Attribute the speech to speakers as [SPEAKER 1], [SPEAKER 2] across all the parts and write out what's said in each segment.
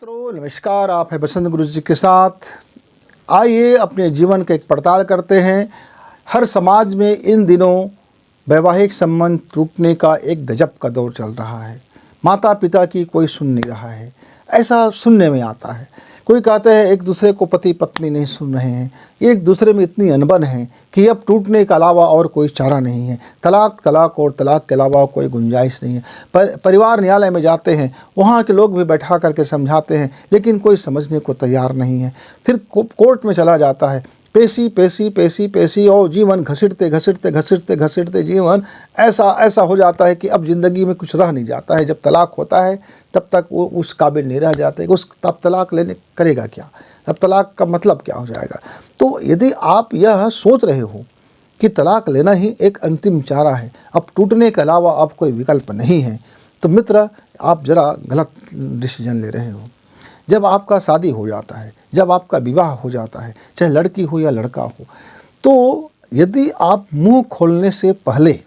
[SPEAKER 1] मित्रों नमस्कार, आप है बसंत गुरु जी के साथ। आइए अपने जीवन का एक पड़ताल करते हैं। हर समाज में इन दिनों वैवाहिक संबंध टूटने का एक गजब का दौर चल रहा है। माता पिता की कोई सुन नहीं रहा है, ऐसा सुनने में आता है। कोई कहते हैं एक दूसरे को पति पत्नी नहीं सुन रहे हैं, एक दूसरे में इतनी अनबन है कि अब टूटने के अलावा और कोई चारा नहीं है। तलाक तलाक और तलाक के अलावा कोई गुंजाइश नहीं है। परिवार न्यायालय में जाते हैं, वहाँ के लोग भी बैठा करके समझाते हैं, लेकिन कोई समझने को तैयार नहीं है। फिर कोर्ट में चला जाता है, पेशी पेशी पेशी पेशी, और जीवन घसीटते घसीटते घसीटते घसीटते जीवन ऐसा हो जाता है कि अब ज़िंदगी में कुछ रह नहीं जाता है। जब तलाक होता है तब तक वो उस काबिल नहीं रह जाते, तब तलाक लेने करेगा क्या, तब तलाक का मतलब क्या हो जाएगा। तो यदि आप यह सोच रहे हो कि तलाक लेना ही एक अंतिम चारा है, अब टूटने के अलावा अब कोई विकल्प नहीं है, तो मित्र आप ज़रा गलत डिसीजन ले रहे हो। जब आपका शादी हो जाता है, जब आपका विवाह हो जाता है, चाहे लड़की हो या लड़का हो, तो यदि आप मुंह खोलने से पहले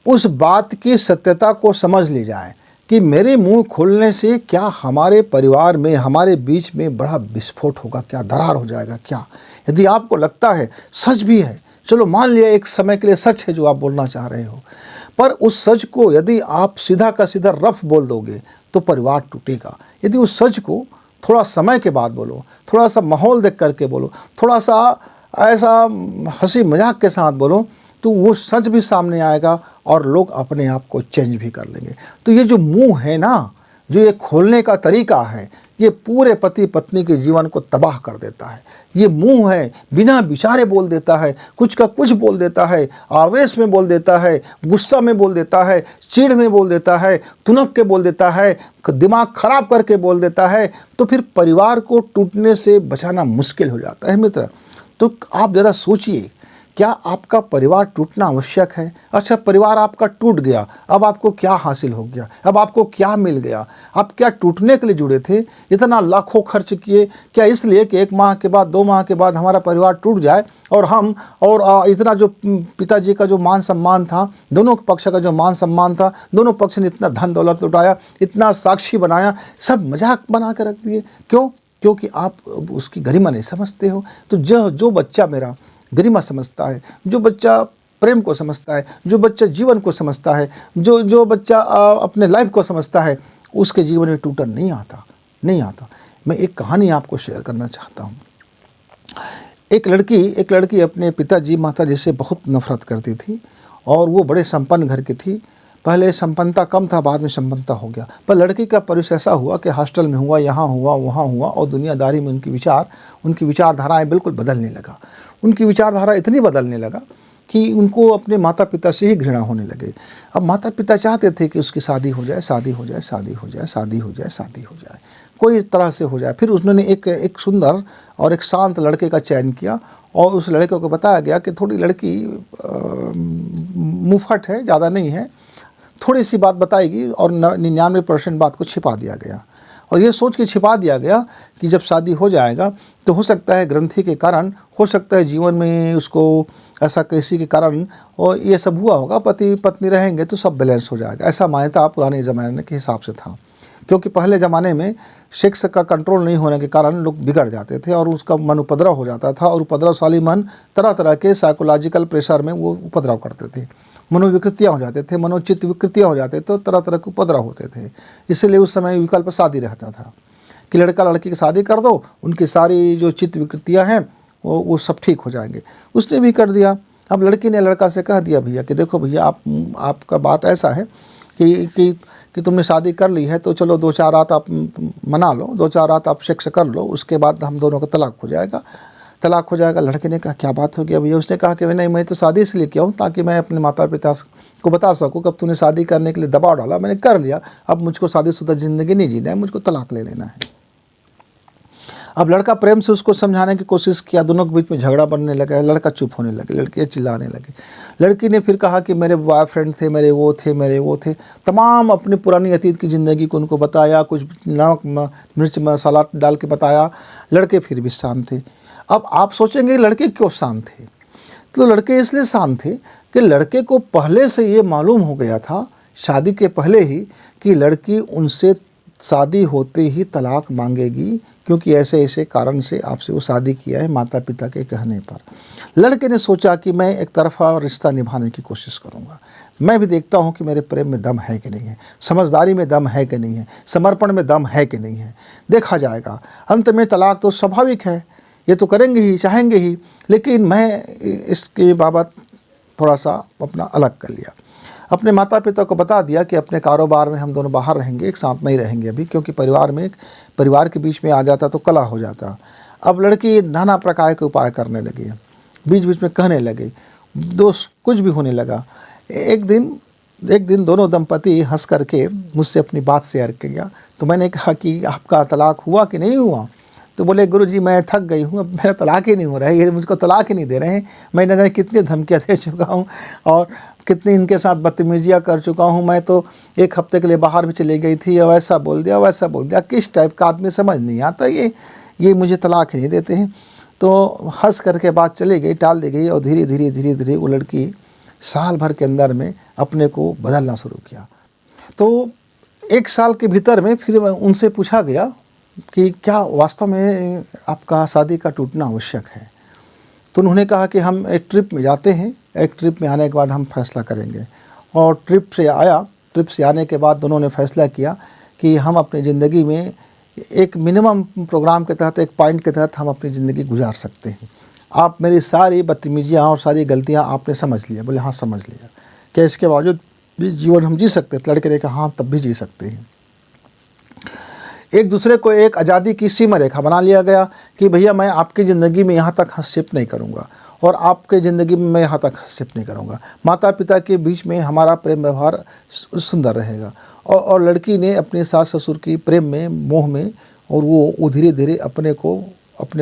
[SPEAKER 1] उस बात की सत्यता को समझ ले जाए कि मेरे मुंह खोलने से क्या हमारे परिवार में, हमारे बीच में बड़ा विस्फोट होगा, क्या दरार हो जाएगा क्या। यदि आपको लगता है सच भी है, चलो मान लिया एक समय के लिए सच है जो आप बोलना चाह रहे हो, पर उस सच को यदि आप सीधा का सीधा रफ बोल दोगे तो परिवार टूटेगा। यदि उस सच को थोड़ा समय के बाद बोलो, थोड़ा सा माहौल देख करके बोलो, थोड़ा सा ऐसा हंसी मजाक के साथ बोलो, तो वो सच भी सामने आएगा और लोग अपने आप को चेंज भी कर लेंगे। तो ये जो मुंह है ना, जो ये खोलने का तरीका है, ये पूरे पति पत्नी के जीवन को तबाह कर देता है। ये मुंह है, बिना विचारे बोल देता है, कुछ का कुछ बोल देता है, आवेश में बोल देता है, गुस्सा में बोल देता है, चिढ़ में बोल देता है, तुनक के बोल देता है, दिमाग खराब करके बोल देता है। तो फिर परिवार को टूटने से बचाना मुश्किल हो जाता है मित्र। तो आप ज़रा सोचिए, क्या आपका परिवार टूटना आवश्यक है? अच्छा, परिवार आपका टूट गया, अब आपको क्या हासिल हो गया, अब आपको क्या मिल गया? आप क्या टूटने के लिए जुड़े थे? इतना लाखों खर्च किए क्या इसलिए कि 1 माह के बाद 2 माह के बाद हमारा परिवार टूट जाए और हम और इतना जो पिताजी का जो मान सम्मान था, दोनों पक्ष का जो मान सम्मान था, दोनों पक्ष ने इतना धन दौलत लुटाया, इतना साक्षी बनाया, सब मजाक बना के रख दिए। क्यों? क्योंकि आप उसकी गरिमा नहीं समझते हो। तो जो बच्चा मेरा गरिमा समझता है, जो बच्चा प्रेम को समझता है, जो बच्चा जीवन को समझता है, जो बच्चा अपने लाइफ को समझता है, उसके जीवन में टूटन नहीं आता। मैं एक कहानी आपको शेयर करना चाहता हूँ। एक लड़की अपने पिताजी माताजी से बहुत नफरत करती थी और वो बड़े संपन्न घर की थी। पहले संपन्नता कम था, बाद में संपन्नता हो गया। पर लड़की का परिवेश ऐसा हुआ कि हॉस्टल में हुआ, यहाँ हुआ, वहाँ हुआ, और दुनियादारी में उनकी विचारधाराएँ बिल्कुल बदलने लगा। उनकी विचारधारा इतनी बदलने लगा कि उनको अपने माता पिता से ही घृणा होने लगे। अब माता पिता चाहते थे कि उसकी शादी हो जाए, कोई तरह से हो जाए। फिर उन्होंने एक सुंदर और एक शांत लड़के का चयन किया और उस लड़के को बताया गया कि थोड़ी लड़की मुफट है, ज़्यादा नहीं है, थोड़ी सी बात बताएगी, और 99% बात को छिपा दिया गया। और ये सोच के छिपा दिया गया कि जब शादी हो जाएगा तो हो सकता है ग्रंथि के कारण, हो सकता है जीवन में उसको ऐसा किसी के कारण और ये सब हुआ होगा, पति पत्नी रहेंगे तो सब बैलेंस हो जाएगा। ऐसा मान्यता पुराने ज़माने के हिसाब से था, क्योंकि पहले ज़माने में सेक्स का कंट्रोल नहीं होने के कारण लोग बिगड़ जाते थे और उसका मन उपद्रव हो जाता था, और उपद्रवशाली मन तरह तरह के साइकोलॉजिकल प्रेशर में वो उपद्रव करते थे, मनोविकृतियाँ हो जाते थे, मनोचित्त विकृतियाँ हो जाते थे, तो तरह तरह के उपद्रव होते थे। इसलिए उस समय विकल्प शादी रहता था कि लड़का लड़की की शादी कर दो, उनकी सारी जो चित्त विकृतियाँ हैं वो सब ठीक हो जाएंगे। उसने भी कर दिया। अब लड़की ने लड़का से कह दिया भैया कि देखो भैया, आपका बात ऐसा है कि तुमने शादी कर ली है तो चलो 2-4 रात आप मना लो, 2-4 रात आप सेक्स कर लो, उसके बाद हम दोनों का तलाक हो जाएगा। लड़के ने कहा क्या बात हो गया भैया? उसने कहा कि नहीं, मैं तो शादी इसलिए किया हूँ ताकि मैं अपने माता पिता को बता सकूँ कि अब तूने शादी करने के लिए दबाव डाला, मैंने कर लिया, अब मुझको शादीशुदा ज़िंदगी नहीं जीना है, मुझको तलाक ले लेना है। अब लड़का प्रेम से उसको समझाने की कोशिश किया, दोनों के बीच में झगड़ा बनने लगा, लड़का चुप होने लगे, लड़के चिल्लाने लगे। लड़की ने फिर कहा कि मेरे बॉयफ्रेंड थे, मेरे वो थे, तमाम अपनी पुरानी अतीत की ज़िंदगी को उनको बताया, कुछ नमक मिर्च मसाला डाल के बताया। लड़के फिर भी शांत थे। अब आप सोचेंगे लड़के क्यों शांत थे? तो लड़के इसलिए शांत थे कि लड़के को पहले से ये मालूम हो गया था, शादी के पहले ही, कि लड़की उनसे शादी होते ही तलाक मांगेगी, क्योंकि ऐसे ऐसे कारण से आपसे वो शादी किया है माता पिता के कहने पर। लड़के ने सोचा कि मैं एक तरफा रिश्ता निभाने की कोशिश करूँगा, मैं भी देखता हूँ कि मेरे प्रेम में दम है कि नहीं है, समझदारी में दम है कि नहीं है, समर्पण में दम है कि नहीं है, देखा जाएगा। अंत में तलाक तो स्वाभाविक है, ये तो करेंगे ही, चाहेंगे ही, लेकिन मैं इसके बाबत थोड़ा सा अपना अलग कर लिया। अपने माता पिता को बता दिया कि अपने कारोबार में हम दोनों बाहर रहेंगे, एक साथ नहीं रहेंगे अभी, क्योंकि परिवार के बीच में आ जाता तो कलह हो जाता। अब लड़की नाना प्रकार के उपाय करने लगी, बीच बीच में कहने लगी, दोस्त कुछ भी होने लगा। एक दिन दोनों दंपति हंस करके मुझसे अपनी बात शेयर किया। तो मैंने कहा कि आपका तलाक हुआ कि नहीं हुआ? तो बोले, गुरुजी मैं थक गई हूँ, अब मेरा तलाक ही नहीं हो रहा है, ये मुझको तलाक ही नहीं दे रहे हैं। मैं न जाने कितनी धमकियाँ दे चुका हूँ और कितनी इनके साथ बदतमीजियाँ कर चुका हूँ। मैं तो एक हफ्ते के लिए बाहर भी चली गई थी, और ऐसा बोल दिया वैसा बोल दिया। किस टाइप का आदमी समझ नहीं आता, ये मुझे तलाक ही नहीं देते हैं। तो हंस करके बात चली गई, टाल दी गई, और धीरे धीरे वो लड़की साल भर के अंदर में अपने को बदलना शुरू किया। तो 1 साल के भीतर में फिर उनसे पूछा गया कि क्या वास्तव में आपका शादी का टूटना आवश्यक है? तो उन्होंने कहा कि हम एक ट्रिप में जाते हैं, एक ट्रिप में आने के बाद हम फैसला करेंगे। और ट्रिप से आने के बाद दोनों ने फैसला किया कि हम अपनी ज़िंदगी में एक मिनिमम प्रोग्राम के तहत, एक पॉइंट के तहत हम अपनी ज़िंदगी गुजार सकते हैं। आप मेरी सारी बदतमीजियाँ और सारी गलतियाँ आपने समझ लिया। बोले हाँ समझ लिया। क्या इसके बावजूद भी जीवन हम जी सकते हैं? लड़के ने कहा हाँ तब भी जी सकते हैं। एक दूसरे को एक आज़ादी की सीमा रेखा बना लिया गया कि भैया मैं आपकी ज़िंदगी में यहाँ तक हस्तक्षेप नहीं करूँगा, और आपके ज़िंदगी में मैं यहाँ तक हस्तक्षेप नहीं करूँगा। माता पिता के बीच में हमारा प्रेम व्यवहार सुंदर रहेगा। और लड़की ने अपने सास ससुर की प्रेम में, मोह में, और वो धीरे धीरे अपने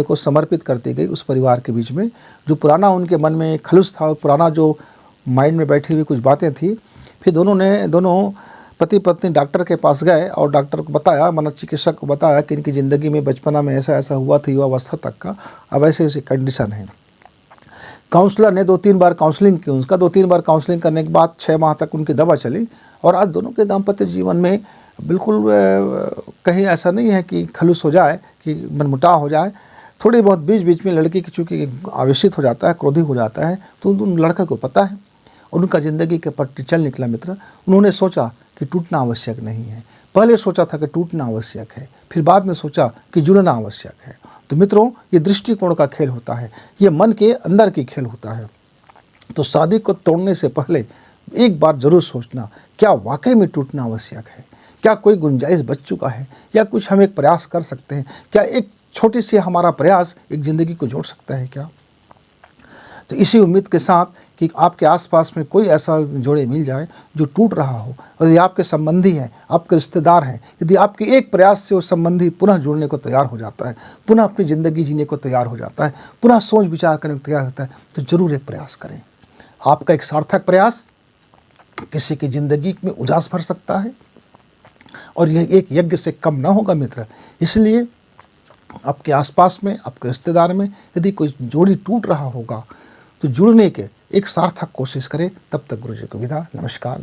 [SPEAKER 1] को समर्पित करती गई उस परिवार के बीच में। जो पुराना उनके मन में खलुस था, पुराना जो माइंड में बैठी हुई कुछ बातें थी, फिर दोनों पति पत्नी डॉक्टर के पास गए और डॉक्टर को बताया, मनोचिकित्सक को बताया कि इनकी ज़िंदगी में बचपना में ऐसा ऐसा हुआ था, युवावस्था तक का, अब ऐसे ऐसी कंडीशन है। काउंसलर ने 2-3 बार काउंसलिंग की, उसका 2-3 बार काउंसलिंग करने के बाद 6 माह तक उनकी दवा चली, और आज दोनों के दाम्पत्य जीवन में बिल्कुल कहीं ऐसा नहीं है कि खलुस हो जाए, कि मनमुटाव हो जाए। थोड़ी बहुत बीच में लड़की की चूँकि आवेशित हो जाता है, क्रोधी हो जाता है, तो उन लड़के को पता है, और उनका ज़िंदगी के पट्टी चल निकला मित्र। उन्होंने सोचा कि टूटना आवश्यक नहीं है। पहले सोचा था कि टूटना आवश्यक है, फिर बाद में सोचा कि जुड़ना आवश्यक है। तो मित्रों, ये दृष्टिकोण का खेल होता है, ये मन के अंदर की खेल होता है। तो शादी को तोड़ने से पहले एक बार जरूर सोचना, क्या वाकई में टूटना आवश्यक है? क्या कोई गुंजाइश बच चुका है, या कुछ हम एक प्रयास कर सकते हैं? क्या एक छोटी सी हमारा प्रयास एक ज़िंदगी को जोड़ सकता है क्या? तो इसी उम्मीद के साथ कि आपके आसपास में कोई ऐसा जोड़े मिल जाए जो टूट रहा हो, और यदि आपके संबंधी हैं, आपके रिश्तेदार हैं, यदि आपके एक प्रयास से वो संबंधी पुनः जुड़ने को तैयार हो जाता है, पुनः अपनी ज़िंदगी जीने को तैयार हो जाता है, पुनः सोच विचार करने को तैयार होता है, तो ज़रूर एक प्रयास करें। आपका एक सार्थक प्रयास किसी की ज़िंदगी में उजास भर सकता है, और यह एक यज्ञ से कम ना होगा मित्र। इसलिए आपके आसपास में, आपके रिश्तेदार में यदि कोई जोड़ी टूट रहा होगा, तो जुड़ने के एक सार्थक कोशिश करें। तब तक गुरु जी को विदा। नमस्कार।